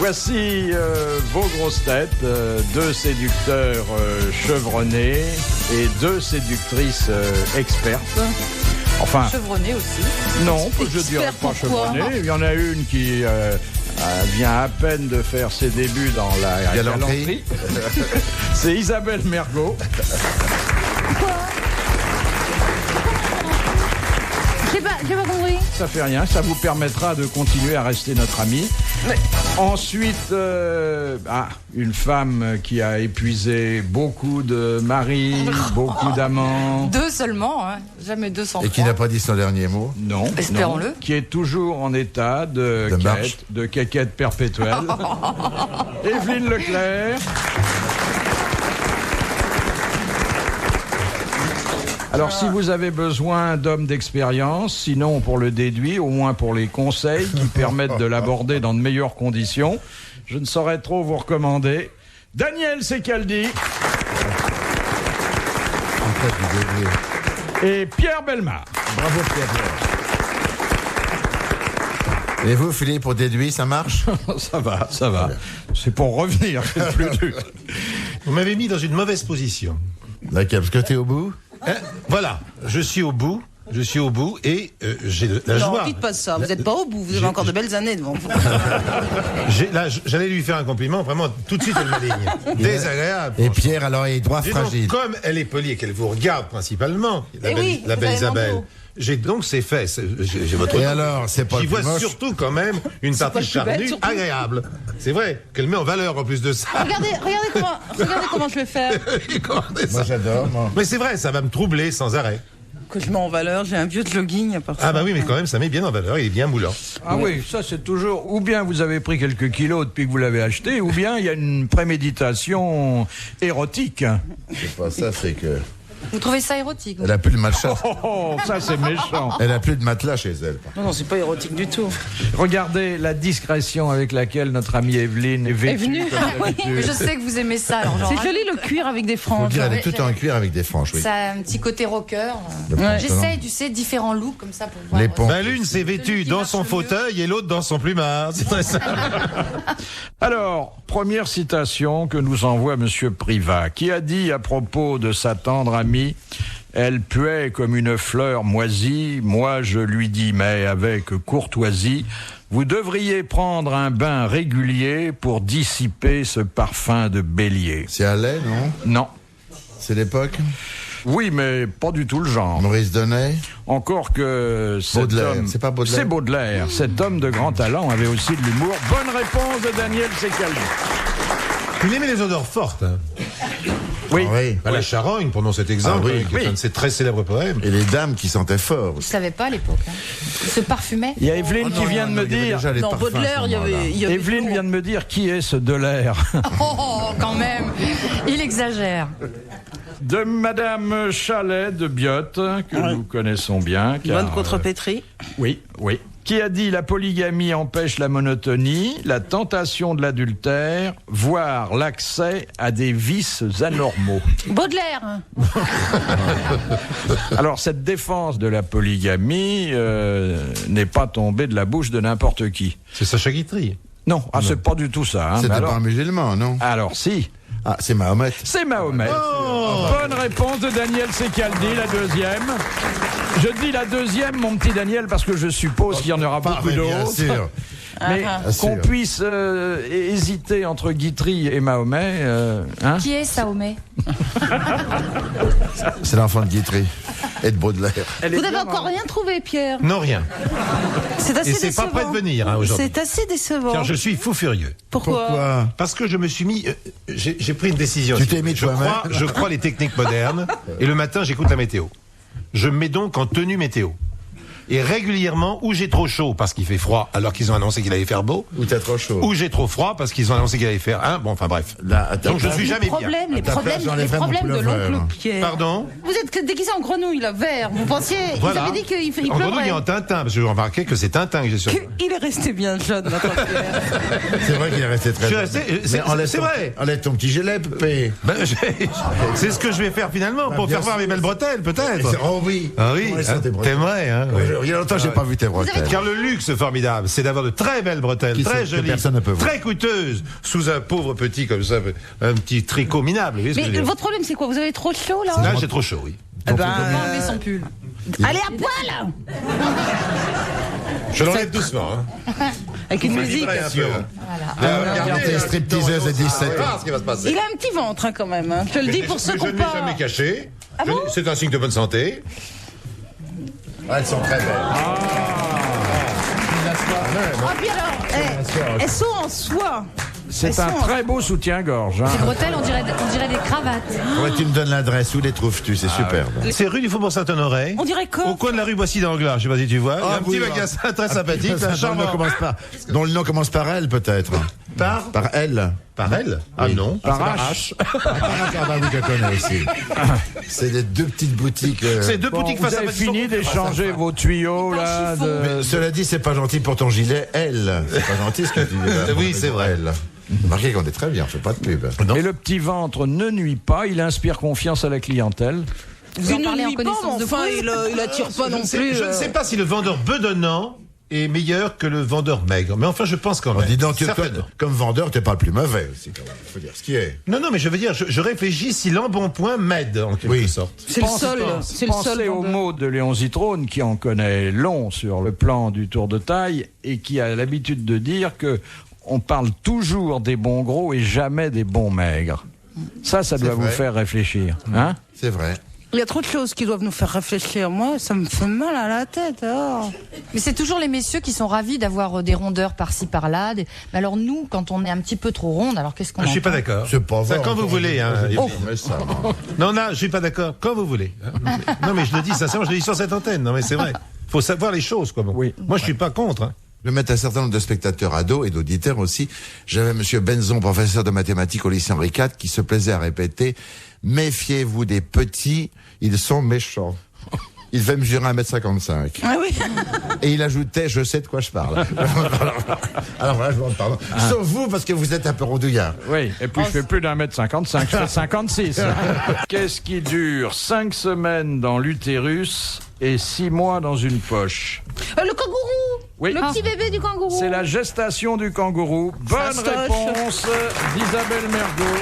Voici vos grosses têtes, deux séducteurs chevronnés et deux séductrices expertes. Enfin, chevronné aussi. Non, je dirais pas chevronné. Il y en a une qui vient à peine de faire ses débuts dans la galanterie. C'est Isabelle Mergo. Quoi? J'ai pas compris. Ça fait rien, ça vous permettra de continuer à rester notre amie. Mais... Ensuite, une femme qui a épuisé beaucoup de maris, beaucoup d'amants. Deux seulement, hein. Jamais 200. Et qui n'a pas dit son dernier mot. Non. Espérons-le. Non, qui est toujours en état de quéquette perpétuelle. Evelyne Leclerc. Alors, si vous avez besoin d'hommes d'expérience, sinon pour le déduire, au moins pour les conseils qui permettent de l'aborder dans de meilleures conditions, je ne saurais trop vous recommander Daniel Secaldi et Pierre Bellemare. Bravo Pierre. Et vous, Philippe, pour déduire, ça marche? Ça va. C'est pour revenir, c'est le plus dur. Vous m'avez mis dans une mauvaise position. Laquelle? Parce que t'es au bout? Voilà, je suis au bout et j'ai la joie. Non, dites pas ça, vous n'êtes pas au bout, vous avez encore de belles années devant vous. J'allais lui faire un compliment, vraiment, tout de suite elle m'aligne. Désagréable. Et Pierre, alors, il est droit Donc, fragile. comme elle est polie et qu'elle vous regarde principalement, la belle Isabelle, j'ai donc c'est fait. J'ai votre. Et alors, c'est pas j'y le plus vois moche. surtout quand même une partie charnue agréable. C'est vrai qu'elle met en valeur en plus de ça. Regardez comment je vais faire. Moi, j'adore. Mais c'est vrai, ça va me troubler sans arrêt. Que je mets en valeur, j'ai un vieux jogging à part ça. Ah bah oui, mais quand même, ça met bien en valeur, il est bien moulant. Ah oui, ça c'est toujours, ou bien vous avez pris quelques kilos depuis que vous l'avez acheté, ou bien il y a une préméditation érotique. C'est pas ça, c'est que... Vous trouvez ça érotique? Elle a plus de matelas. Oh, ça c'est méchant. Elle a plus de matelas chez elle. Non, c'est pas érotique du tout. Regardez la discrétion avec laquelle notre amie Evelyne est vêtue. Mais je sais que vous aimez ça. C'est joli le cuir avec des franges. Elle est tout en cuir avec des franges, oui. Ça a un petit côté rocker. J'essaye, tu sais, différents looks comme ça pour voir. Les ponts. Bah, l'une s'est vêtue dans son fauteuil et l'autre dans son plumard. C'est très simple. Alors, première citation que nous envoie Monsieur Privat, qui a dit à propos de sa tendre amie: elle puait comme une fleur moisie. Moi, je lui dis, mais avec courtoisie, vous devriez prendre un bain régulier pour dissiper ce parfum de bélier. C'est Allais, non? Non. C'est l'époque? Oui, mais pas du tout le genre. Maurice Donnet? Encore que cet Baudelaire. homme... C'est pas Baudelaire? C'est Baudelaire. Cet homme de grand talent avait aussi de l'humour. Bonne réponse de Daniel Secaldi. Il aimait les odeurs fortes. Hein. Oui. Ah oui. La Charogne, prenons cet exemple, Ah oui, qui est un de ses très célèbres poèmes. Et les dames qui sentaient fort. Je savais pas à l'époque. Hein. Il se parfumait. Il y a Evelyne qui vient de me dire... Non, Baudelaire, il y avait Evelyne vient de me dire qui est ce Delaire. Oh, quand même. Il exagère. De Madame Chalet de Biotte, que nous connaissons bien. Car, Bonne contrepétrie. Oui. Qui a dit: la polygamie empêche la monotonie, la tentation de l'adultère, voire l'accès à des vices anormaux. Baudelaire. Alors, cette défense de la polygamie n'est pas tombée de la bouche de n'importe qui. C'est Sacha Guitry. Non, c'est pas du tout ça. Hein, C'était pas un musulman, non? Alors, si. Ah, c'est Mahomet. C'est Mahomet. Oh, bonne réponse de Daniel Secaldi, la deuxième. Je dis la deuxième, mon petit Daniel, parce que je suppose qu'il y en aura beaucoup d'autres. Bien sûr. Mais qu'on puisse hésiter entre Guitry et Mahomet... hein? Qui est Sahomet? C'est l'enfant de Guitry et de Baudelaire. Vous n'avez encore rien trouvé, Pierre? Non, rien. C'est assez Et c'est décevant. pas prêt de venir aujourd'hui. C'est assez décevant. Car je suis fou furieux. Pourquoi? Parce que je me suis mis... j'ai pris une décision. Tu t'es mis toi-même? Je crois les techniques modernes. Et le matin, j'écoute la météo. Je me mets donc en tenue météo. Et régulièrement, où j'ai trop chaud parce qu'il fait froid alors qu'ils ont annoncé qu'il allait faire beau, Ou t'as trop chaud. ou j'ai trop froid parce qu'ils ont annoncé qu'il allait faire bon, enfin bref. Là, à ta Donc je place- suis jamais bien. Les ta place, problèmes j'enlèverais mon de pullover. l'oncle Pierre. Pardon? Vous êtes déguisé en grenouille, là, vert. Vous pensiez, Voilà. vous avez dit qu'il En grenouille pleurait. et en Tintin, parce que j'ai remarqué que c'est Tintin que j'ai sur. Il est resté bien jeune, notre Pierre. C'est vrai qu'il est resté très Je suis jeune. resté- Mais c'est- enlève c'est ton- vrai. Enlève ton petit gilet, Pépé. C'est ce que je vais faire finalement pour bien faire voir sûr. mes belles bretelles, peut-être. Oh oui. Ah oui, Comment elles sont hein, tes bretelles? t'aimerais, hein. Oui, Ouais. je Il y a longtemps que j'ai pas vu tes bretelles. Car le luxe formidable, c'est d'avoir de très belles bretelles, Qui très sont- que jolies, personne ne peut voir. très coûteuses, sous un pauvre petit comme ça, un petit tricot minable. Vous voyez ce que je veux Mais dire votre problème, c'est quoi? Vous avez trop chaud, là? Là, j'ai trop chaud, oui. Eh ben, Enlever son pull. allez à poil! Je l'enlève doucement. Hein. Avec une musique. Vibration. Regardez les stripteaseuses à 17 On va ans. voir ce qui va se passer. Il a un petit ventre, hein, quand même. Hein. Je te le dis pour ceux Mais qui je n'ont ne l'ai pas... jamais caché. Ah bon C'est un signe de bonne santé. Elles sont très belles. Ah, puis alors, elles sont en soie. C'est Elles un sont- très beau soutien-gorge. Hein. Les bretelles, on dirait des cravates. Ouais, tu me donnes l'adresse, où les trouves-tu? C'est superbe. C'est rue du Faubourg Saint-Honoré. On dirait quoi? Au coin de la rue Boissy d'Anglas, je sais pas si tu vois. Il y a un petit oui, magasin très sympathique, Dont le charmant. nom commence par- dont le nom commence par elle, peut-être. Par Elle. Par elle Ah non. Par H. Oui, je connais aussi. C'est des deux petites boutiques. C'est deux Bon, boutiques vous face à avez face. fini d'échanger vos tuyaux, là. Mais cela dit, c'est pas gentil pour ton gilet. Elle. C'est pas gentil ce que tu dis. là. Oui, c'est vrai. Elle. Remarquez qu'on est très bien, on fait pas de pub. Mais le petit ventre ne nuit pas, il inspire confiance à la clientèle. Vous en Il parlez ne en nuit pas, connaissance mais de enfin, cause. il attire pas non Je plus. ne sais pas si le vendeur bedonnant est meilleur que le vendeur maigre. Mais enfin, je pense quand Oh, même. dis donc, toi, Certainement. comme vendeur, t'es pas le plus mauvais aussi, quand même. Faut dire ce qui est. Non, mais je veux dire, je réfléchis si l'embonpoint m'aide, en quelque Oui. sorte. C'est le seul. C'est le seul. Pensez aux vendeur. mots de Léon Zitrone, qui en connaît long sur le plan du tour de taille, et qui a l'habitude de dire que on parle toujours des bons gros et jamais des bons maigres. Ça doit vous vrai. faire réfléchir. Hein? C'est vrai. Il y a trop de choses qui doivent nous faire réfléchir. Moi, ça me fait mal à la tête. Oh. Mais c'est toujours les messieurs qui sont ravis d'avoir des rondeurs par-ci par-là. Mais alors nous, quand on est un petit peu trop ronde, alors qu'est-ce qu'on Je suis pas entend d'accord. C'est pas vrai. Ça, quand vous encore. voulez. Hein. Oh. Mais ça, Non, je suis pas d'accord. Quand vous voulez. Non, mais je le dis sincèrement, je le dis sur cette antenne. Non, mais c'est vrai. Faut savoir les choses, quoi. Bon. Oui. Moi, je suis pas contre. Hein. Je vais mettre un certain nombre de spectateurs ados et d'auditeurs aussi. J'avais monsieur Benzon, professeur de mathématiques au lycée Henri IV, qui se plaisait à répéter « Méfiez-vous des petits, ils sont méchants ». Il devait mesurer 1m55. Ah oui. Et il ajoutait « Je sais de quoi je parle ». Alors voilà, je vous demande pardon. Sauf vous, parce que vous êtes un peu rondouillard. Oui, et puis je fais plus d'1m55, je fais 56. Qu'est-ce qui dure 5 semaines dans l'utérus et 6 mois dans une poche? Le kangourou. Oui. Le petit bébé du kangourou. C'est la gestation du kangourou. Bonne Fastoche. réponse d'Isabelle Mergo.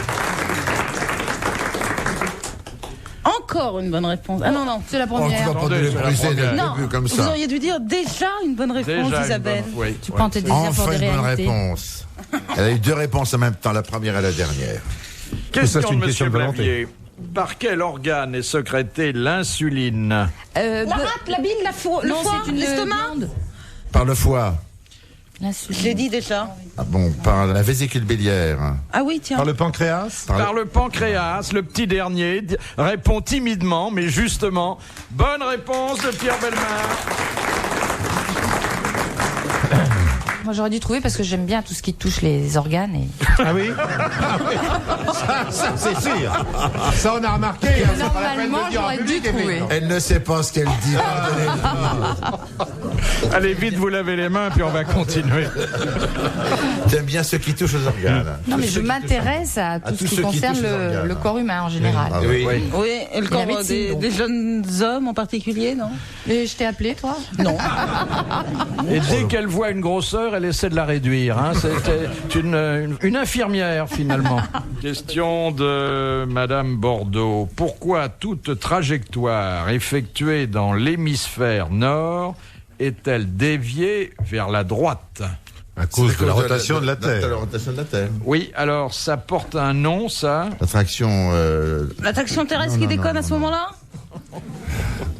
Encore une bonne réponse. Ah non, non. C'est la Oh, tu première. vas pas Attendez, nous les c'est la briser dès première. le Non, début comme vous ça. auriez dû dire déjà une bonne réponse, Déjà une Isabelle. bonne- oui, Tu oui. prends tes désirs pour Enfin des une bonne réalités. réponse. Elle a eu deux réponses en même temps, la première et la dernière. Question Ça, c'est une de question Monsieur de volonté. Blavier. Par quel organe est sécrétée l'insuline? La rate, la bile, le Non, foie, c'est une l'estomac. glande. Par le foie. Je l'ai dit déjà. Ah bon, par la vésicule biliaire. Ah oui, tiens. Par le pancréas. Par le pancréas, le petit dernier répond timidement, mais justement. Bonne réponse de Pierre Bellemare. Moi, j'aurais dû trouver parce que j'aime bien tout ce qui touche les organes. Et... Ah oui. Ça, c'est sûr. Ça, on a remarqué. hein, c'est pas la peine de Normalement, le dire en j'aurais dû public, trouver. évidemment. Elle ne sait pas ce qu'elle dit. Allez, vite, vous lavez les mains, puis on va continuer. T'aimes bien ceux qui touchent aux organes. Non, mais je m'intéresse à tout tous ce qui ceux qui concerne touchent les organes. le corps humain en général. Ah Oui. Oui. Oui, et le la corps médecine, donc. des jeunes hommes en particulier, non? Et je t'ai appelé, toi? Non. Et dès qu'elle voit une grosseur, elle essaie de la réduire. Hein. C'est une infirmière, finalement. Question de Madame Bordeaux. Pourquoi toute trajectoire effectuée dans l'hémisphère nord est-elle déviée vers la droite? À cause de la rotation de la De Terre. la rotation de la Terre. Oui, alors ça porte un nom, ça. L'attraction. L'attraction terrestre qui déconne à ce moment-là?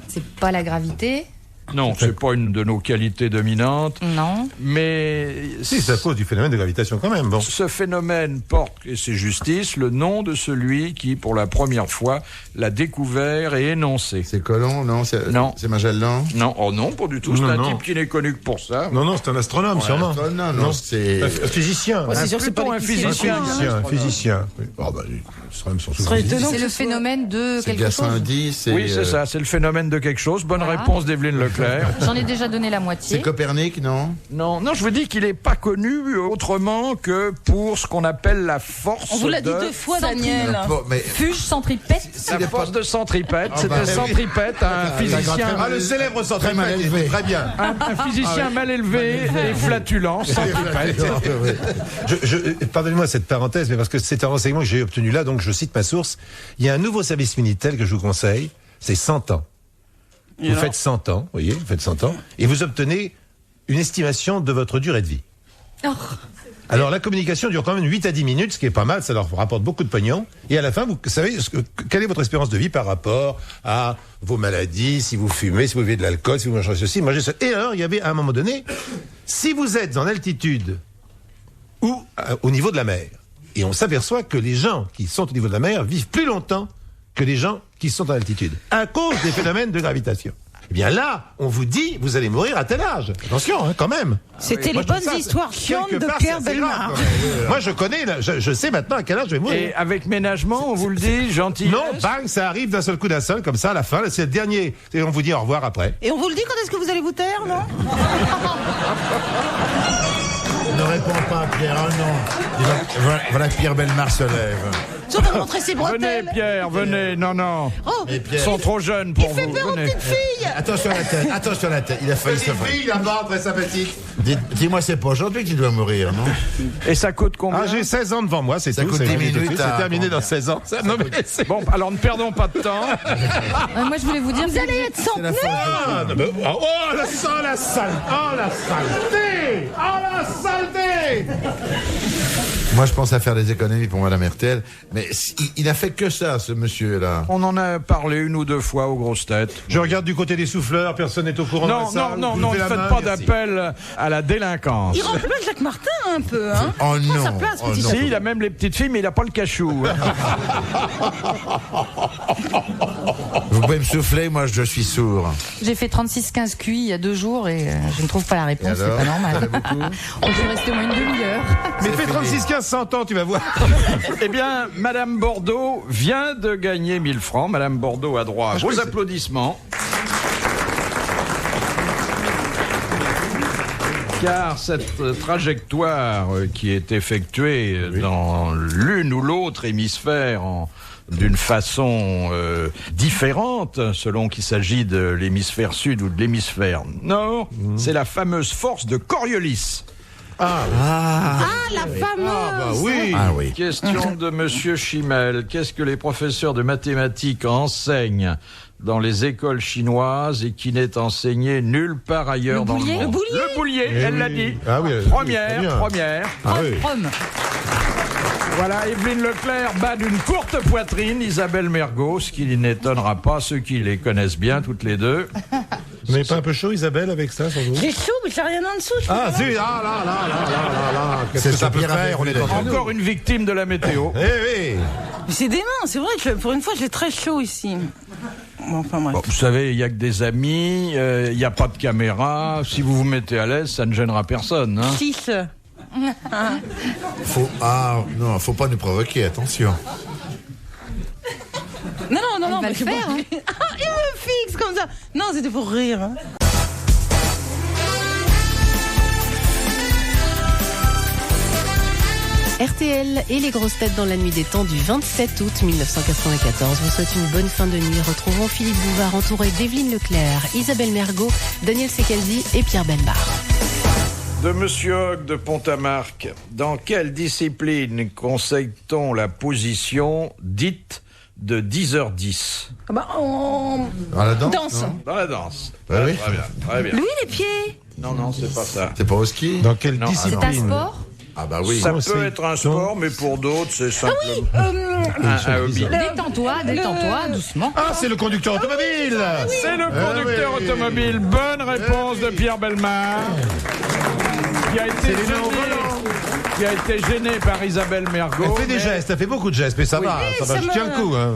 C'est pas la gravité? Non, c'est pas une de nos qualités dominantes, Non. mais Si, c'est à cause du phénomène de gravitation quand même. Bon. ce phénomène porte, et c'est justice, le nom de celui qui, pour la première fois, l'a découvert et énoncé. C'est Colomb, non? Non. C'est Magellan? Non, oh non, pas du tout. C'est Non, un non. type qui n'est connu que pour ça. Non, c'est un astronome, sûrement. Non, c'est. Un physicien. C'est sûr, c'est pas Plutôt un les physicien. physiciens, Un physicien. Oui. Oh, bah, les astronomes sont souvent serait physiciens. étonnant. C'est que le ce soit- phénomène de C'est quelque chose? Gassendi, c'est. Oui, c'est ça, c'est le phénomène de quelque chose. Bonne Voilà. réponse d'Evelyne Leclerc. Leclerc. J'en ai déjà donné la moitié. C'est Copernic, non? Non, je vous dis qu'il n'est pas connu autrement que pour ce qu'on appelle la force On vous l'a dit 2 fois, Daniel. Bon, mais Fuge centripète. La force de centripète. Ah, C'était bah, oui. centripète, un physicien. Ah, le célèbre Très mal centripète, élevé. très bien. Un physicien mal élevé et flatulent, centripète. Pardonnez-moi cette parenthèse, mais parce que c'est un renseignement que j'ai obtenu là, donc je cite ma source. Il y a un nouveau service Minitel que je vous conseille, c'est 100 ans. Vous faites 100 ans, voyez, vous faites 100 ans, et vous obtenez une estimation de votre durée de vie. Alors la communication dure quand même 8 à 10 minutes, ce qui est pas mal, ça leur rapporte beaucoup de pognon. Et à la fin, vous savez quelle est votre espérance de vie par rapport à vos maladies, si vous fumez, si vous buvez de l'alcool, si vous mangez ceci, mangez ça. Et alors, il y avait à un moment donné, si vous êtes en altitude ou au niveau de la mer, et on s'aperçoit que les gens qui sont au niveau de la mer vivent plus longtemps que les gens qui sont en altitude, à cause des phénomènes de gravitation. Eh bien là, on vous dit, vous allez mourir à tel âge. Attention, quand même. C'était Moi, les je trouve bonnes ça, histoires chiantes quelque de part, Pierre c'est assez Bellemare. grave, quand même. Moi, je connais, là, je sais maintenant à quel âge je vais mourir. Et avec ménagement, on vous le dit, gentil. Non, bang, ça arrive d'un seul coup, d'un seul, comme ça, à la fin. C'est le dernier. Et on vous dit au revoir après. Et on vous le dit quand est-ce que vous allez vous taire, non? ne réponds pas, Pierre. Oh non. Voilà que Pierre Bellemare se lève. Ça va montrer ses Venez, bretelles. Pierre, venez. Non. Oh, Mais Pierre, Ils sont trop jeunes pour il fait vous. peur aux Venez. petites filles. attention à la tête, attention à la tête. Il a failli se faire. là-bas, très sympathique. Dis-moi, c'est pas aujourd'hui que tu dois mourir, non? Et ça coûte combien? Ah, j'ai 16 ans devant moi, c'est Ça tout. coûte c'est 10 fini tout de minutes suite, à- C'est terminé dans 16 ans. Ça, non, mais c'est... Bon, alors ne perdons pas de temps. Moi, je voulais vous dire, Vous allez être C'est la centenaire. fin. Ah, non, mais- oh, la saleté! Oh, la saleté! Oh, la saleté! Moi, je pense à faire des économies pour Madame RTL, mais il n'a fait que ça, ce monsieur-là. On en a parlé une ou deux fois aux grosses têtes. Je regarde du côté des souffleurs, personne n'est au courant de la salle. Non, Vous ne levez la faites main, pas merci. d'appel à la délinquance. Il remplace Jacques Martin un peu, hein. Oh Prends sa non, place, oh petit non. Si, il a même les petites filles, mais il n'a pas le cachou. Vous pouvez me souffler, moi je suis sourd. j'ai fait 36-15 QI il y a 2 jours et je ne trouve pas la réponse, Et c'est alors, pas ça normal. fait beaucoup On peut rester au moins une demi-heure. Mais C'est fais fini. 36, 15, 100 ans, tu vas voir. Eh bien, Madame Bordeaux vient de gagner 1000 francs. Madame Bordeaux a droit à vos applaudissements. Car cette trajectoire qui est effectuée dans l'une ou l'autre hémisphère d'une façon différente, selon qu'il s'agit de l'hémisphère sud ou de l'hémisphère nord, c'est la fameuse force de Coriolis. Ah, la fameuse. Oui. Ah oui. Question de Monsieur Chimel. Qu'est-ce que les professeurs de mathématiques enseignent dans les écoles chinoises et qui n'est enseigné nulle part ailleurs Le dans le boulier monde? Le boulier Le boulier, Eh elle oui. l'a dit. Ah oui, très Première. Ah oui. Rome. Voilà, Evelyne Leclerc bat d'une courte poitrine Isabelle Mergo, ce qui n'étonnera pas ceux qui les connaissent bien, toutes les deux. Vous n'avez pas un peu chaud, Isabelle, avec ça, sans doute? J'ai chaud, mais j'ai rien en dessous. je peux Ah, pas. si, là. Qu'est-ce C'est que ça ce peut Pierre a faire? On fait est vu, entre nous. Encore une victime de la météo. Eh oui. Mais c'est dément, c'est vrai que pour une fois, j'ai très chaud ici. Bon, enfin bref. Bon, vous savez, il n'y a que des amis, il n'y a pas de caméra. Si vous vous mettez à l'aise, ça ne gênera personne. Hein. 6. Non, faut pas nous provoquer, attention. Non, Elle va mais le c'est faire, bon. hein. Ah, il me fixe comme ça. Non, c'était pour rire. hein. RTL et les grosses têtes dans la nuit des temps du 27 août 1994 vous souhaite une bonne fin de nuit. Retrouvons Philippe Bouvard entouré d'Evelyne Leclerc, Isabelle Mergo, Daniel Secalzi et Pierre Bellemare. De Monsieur Hogg de Pont-à-Marc, dans quelle discipline conseille-t-on la position dite de 10h10? Ah bah, on... Dans la danse, Danse. non Dans la danse. Ouais, oui. Très bien, très bien. Louis, les pieds. Non, c'est pas ça. C'est pas au ski? Dans quelle Non, C'est un discipline? sport? Ah bah oui. Ça Comment peut c'est- être un sport, mais pour d'autres, c'est simplement un hobby. Détends-toi, doucement. Ah, c'est le conducteur automobile. C'est le conducteur oui. automobile. Bonne réponse de Pierre Bellemare. Qui a été gêné par Isabelle Mergo. Elle fait des mais gestes, elle fait beaucoup de gestes, mais ça va, ça je me- tiens le coup. Hein.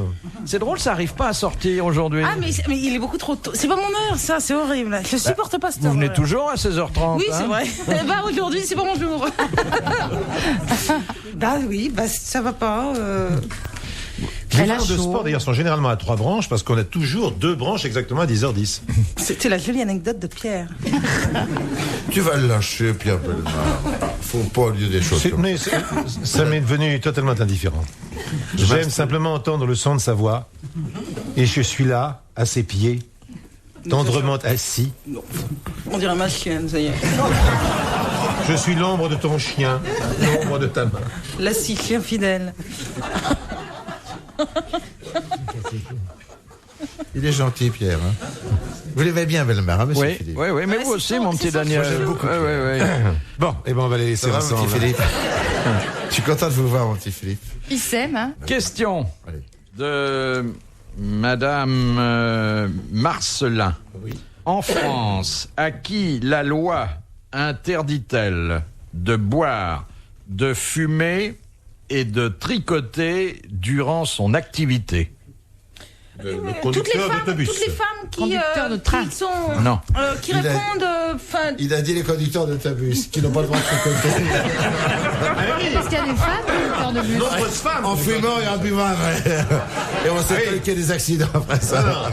C'est drôle, ça arrive pas à sortir aujourd'hui. Ah, mais il est beaucoup trop tôt. C'est pas mon heure, ça, c'est horrible. Je supporte pas cette Vous heure. venez toujours à 16h30. Oui, hein c'est vrai. Bah, aujourd'hui, c'est pas mon jour. Bah oui, bah ça va pas. Les Elle a cours de chaud. sport, d'ailleurs, sont généralement à 3 branches parce qu'on a toujours 2 branches exactement à 10h10. C'était la jolie anecdote de Pierre. Tu vas le lâcher, Pierre Bellemare. Faut pas lui dire des choses comme ça. Ça m'est devenu totalement indifférent. J'aime simplement entendre le son de sa voix. Et je suis là, à ses pieds, tendrement assis. On dirait ma chienne, ça y est. Je suis l'ombre de ton chien, l'ombre de ta main. La scie, chien fidèle. Il est gentil, Pierre. Hein. Vous l'aimez bien, Bellemare, hein, monsieur Oui, Philippe? oui, mais vous aussi, mon petit Daniel. Moi, j'aime beaucoup. Ouais, ouais, ouais. Bon, et ben on va les laisser Ça va, ensemble. mon petit Philippe? Je suis content de vous voir, mon petit Philippe. Ils s'aiment, hein. Question Allez. de Madame Marcelin. Oui. En France, à qui la loi interdit-elle de boire, de fumer et de tricoter durant son activité? Le Toutes les conducteur d'autobus. femmes qui, Conducteur de train. qui sont... Non. qui Il a- répondent... Enfin, Il a dit les conducteurs d'autobus qui n'ont pas le droit de tricoter. Parce qu'il y a des femmes conducteurs de bus. Nombreuses femmes. En fumant et en buvant après. Et on sait qu'il y a des accidents après ça.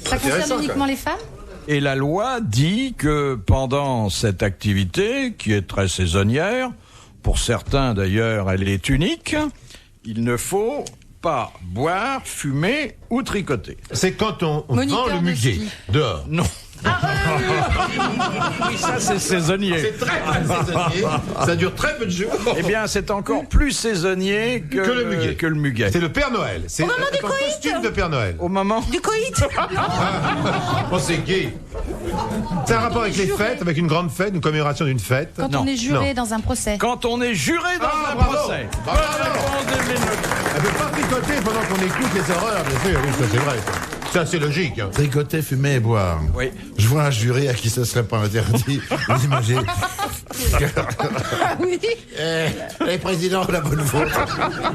Ça concerne uniquement les femmes? Et la loi dit que pendant cette activité, qui est très saisonnière, pour certains d'ailleurs elle est unique, il ne faut pas boire, fumer ou tricoter. C'est quand on Moniteur vend le de muguet ski. dehors. Non. Oui, ça c'est saisonnier. C'est très saisonnier. Ça dure très peu de jours. Eh bien, c'est encore plus saisonnier que le muguet. C'est le Père Noël. C'est un costume de Père Noël. Au moment. du coït. Oh, c'est gay. C'est un rapport avec les fêtes, avec une grande fête, une commémoration d'une fête. Quand Non, on est juré dans un procès. Quand on est juré dans un bravo. procès. Bravo. Bonne réponse d'Evelyne Leclerc. Elle ne peut pas tricoter pendant qu'on écoute les horreurs, bien sûr. Oui, ça c'est vrai. Ça c'est logique. Hein. Tricoter, fumer et boire. Oui. Je vois un jury à qui ce serait pas interdit. Vous imaginez Oui. Les présidents de la bonne faute.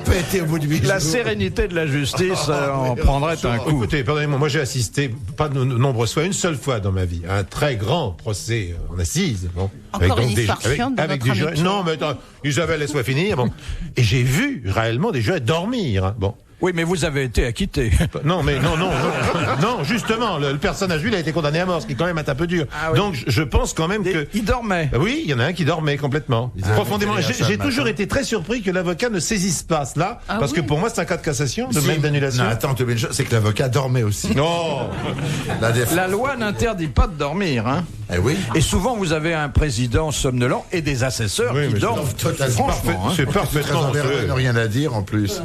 Pété au bout de 8 jours. La sérénité de la justice en prendrait un coup. Écoutez, pardonnez-moi, moi j'ai assisté, pas de nombreuses fois, une seule fois dans ma vie, à un très grand procès en assises. Bon, Encore une histoire chiante de avec notre des ami jurés. Non, mais attends, Isabelle, laisse-moi finir. Bon. Et j'ai vu réellement des jurés dormir. Hein. Bon. Oui, mais vous avez été acquitté. Non, mais non, justement, le personnage, lui, il a été condamné à mort, ce qui est quand même un peu dur. Ah oui. Donc, je pense quand même que... Il dormait. Oui, il y en a un qui dormait complètement. Profondément. J'ai toujours été très surpris que l'avocat ne saisisse pas cela, parce que pour moi, c'est un cas de cassation, de même d'annulation. Non, attends, tu veux une chose, c'est que l'avocat dormait aussi. Non. La loi n'interdit pas de dormir, hein. Eh oui. Et souvent, vous avez un président somnolent et des assesseurs Oui, qui mais dorment. Totalement. Franchement, hein. C'est Très parfaitement envers, honteux. rien à dire en plus.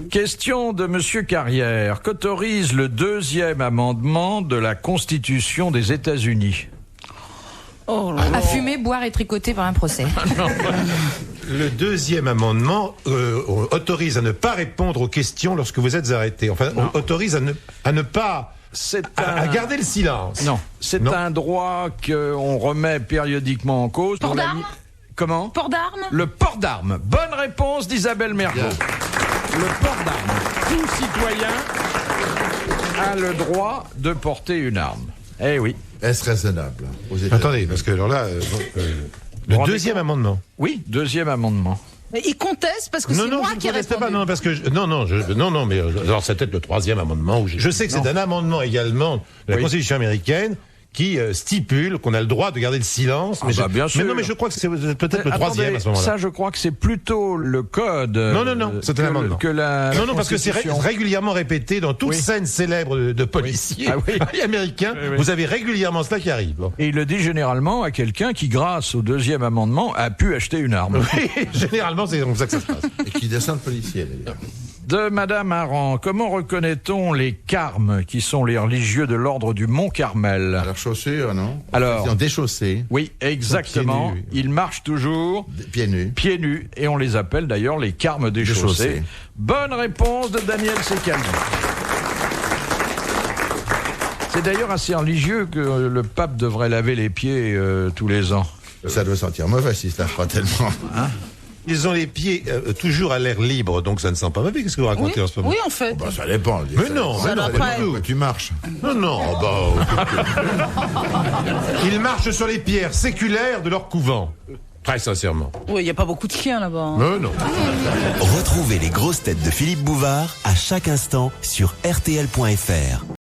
Question de Monsieur Carrière. Qu'autorise le 2e amendement de la Constitution des États-Unis? À fumer, boire et tricoter par un procès. Le 2e amendement autorise à ne pas répondre aux questions lorsque vous êtes arrêté. Enfin, autorise à ne pas... À garder le silence. Non, c'est Non. un droit qu'on remet périodiquement en cause. Port dont la d'armes li- Comment? Port d'armes. Le port d'armes. Bonne réponse d'Isabelle Mergo. Le port d'armes. Tout citoyen a le droit de porter une arme. Eh oui. Est-ce raisonnable aux États-Unis? Attendez, parce que alors là... le Vous rendez 2e amendement. Oui, 2e amendement. Mais il conteste parce que c'est Non, moi je ne qui ai conteste pas, répondu. non, parce que non, mais alors c'est peut-être le 3e amendement. Je sais que c'est un amendement également de la Oui. Constitution américaine qui stipule qu'on a le droit de garder le silence. Ah bah, bien sûr. Mais non, mais je crois que c'est peut-être le 3e Attendez, à ce moment-là. ça, je crois que c'est plutôt le code. Non, c'est un amendement. Que la Non, parce que c'est Constitution. régulièrement répété dans toute Oui. scène célèbre de policiers Ah oui. américains. Oui, oui. Vous avez régulièrement cela qui arrive. Bon. Et il le dit généralement à quelqu'un qui, grâce au 2e amendement, a pu acheter une arme. Oui, généralement, c'est comme ça que ça se passe. Et qui descend le policier, d'ailleurs. De Madame Aran, comment reconnaît-on les carmes, qui sont les religieux de l'ordre du Mont Carmel? Alors, chaussures, non? Alors. Ils ont déchaussés, Oui, exactement. Pieds nus, oui. Ils marchent toujours pieds nus. pieds nus, et on les appelle d'ailleurs les carmes déchaussés. Déchaussés. Bonne réponse de Daniel Secaldi. C'est d'ailleurs assez religieux que le pape devrait laver les pieds tous les ans. Ça doit sentir mauvais si ça fera tellement. Ils ont les pieds toujours à l'air libre, donc ça ne sent pas mauvais. Qu'est-ce que vous Oui, racontez en ce moment? oui, en fait. Bah, ça dépend. Mais non, ça mais non, dépend pas de du quoi tu marches. Non, bah... Ils marchent sur les pierres séculaires de leur couvent. Très sincèrement. Oui, il n'y a pas beaucoup de chiens là-bas. Hein. Non. Retrouvez les grosses têtes de Philippe Bouvard à chaque instant sur rtl.fr.